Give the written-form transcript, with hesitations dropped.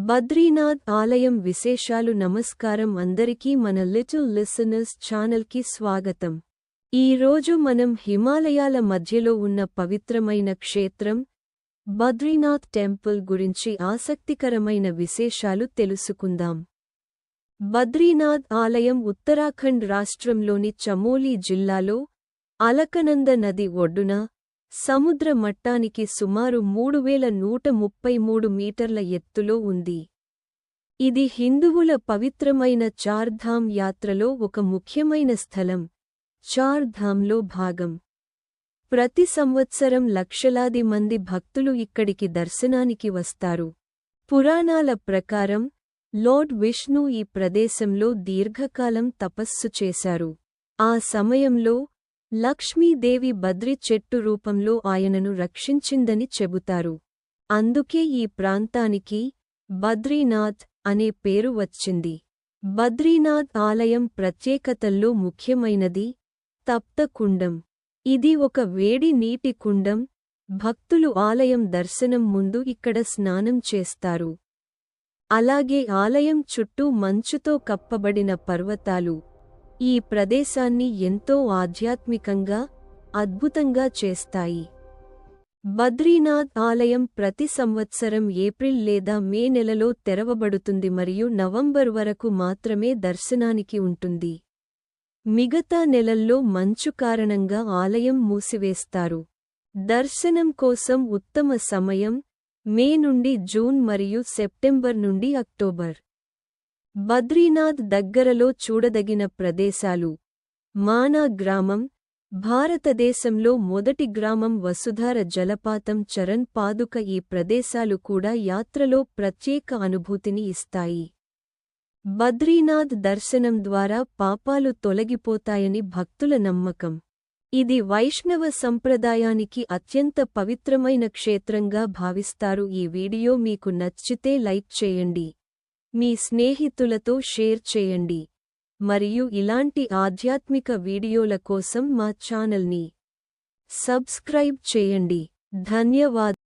బద్రీనాథ్ ఆలయం విశేషాలు. నమస్కారం అందరికీ, మన లిటిల్ లిసనర్స్ ఛానల్కి స్వాగతం. ఈ రోజు మనం హిమాలయాల మధ్యలో ఉన్న పవిత్రమైన క్షేత్రం బద్రీనాథ్ టెంపుల్ గురించి ఆసక్తికరమైన విశేషాలు తెలుసుకుందాం. బద్రీనాథ్ ఆలయం ఉత్తరాఖండ్ రాష్ట్రంలోని చమోలీ జిల్లాలో అలకనంద నది ఒడ్డున సముద్ర మట్టానికి సుమారు 3133 మీటర్ల ఎత్తులో ఉంది. ఇది హిందువుల పవిత్రమైన చార్ధామ్ యాత్రలో ఒక ముఖ్యమైన స్థలం. చార్ధామ్లో భాగం. ప్రతి సంవత్సరం లక్షలాది మంది భక్తులు ఇక్కడికి దర్శనానికి వస్తారు. పురాణాల ప్రకారం లార్డ్ విష్ణు ఈ ప్రదేశంలో దీర్ఘకాలం తపస్సు చేశారు. ఆ సమయంలో లక్ష్మీదేవి బద్రి చెట్టు రూపంలో ఆయనను రక్షించిందని చెబుతారు. అందుకే ఈ ప్రాంతానికి బద్రీనాథ్ అనే పేరు వచ్చింది. బద్రీనాథ్ ఆలయం ప్రత్యేకతల్లో ముఖ్యమైనది తప్త కుండం. ఇది ఒక వేడి నీటి కుండం. భక్తులు ఆలయం దర్శనం ముందు ఇక్కడ స్నానం చేస్తారు. అలాగే ఆలయం చుట్టూ మంచుతో కప్పబడిన పర్వతాలు ఈ ప్రదేశాన్ని ఎంతో ఆధ్యాత్మికంగా, అద్భుతంగా చేస్తాయి. బద్రీనాథ్ ఆలయం ప్రతి సంవత్సరం ఏప్రిల్ లేదా మే నెలలో తెరవబడుతుంది మరియు నవంబర్ వరకు మాత్రమే దర్శనానికి ఉంటుంది. మిగతా నెలల్లో మంచు కారణంగా ఆలయం మూసివేస్తారు. దర్శనం కోసం ఉత్తమ సమయం మే నుండి జూన్ మరియు సెప్టెంబర్ నుండి అక్టోబర్. బద్రీనాథ్ దగ్గరలో చూడదగిన ప్రదేశాలు. మానా గ్రామం. భారతదేశంలో మొదటి గ్రామం. వసుధార జలపాతం. చరణ్ పాదుక. ఈ ప్రదేశాలు కూడా యాత్రలో ప్రత్యేక అనుభూతిని ఇస్తాయి. బద్రీనాథ్ దర్శనం ద్వారా పాపాలు తొలగిపోతాయని భక్తుల నమ్మకం. ఇది వైష్ణవ సంప్రదాయానికి అత్యంత పవిత్రమైన క్షేత్రంగా భావిస్తారు. ఈ వీడియో మీకు నచ్చితే లైక్ చేయండి, మీ స్నేహితులతో షేర్ చేయండి, మరియు ఇలాంటి ఆధ్యాత్మిక వీడియోల కోసం మా ఛానల్ని సబ్స్క్రైబ్ చేయండి. ధన్యవాదాలు.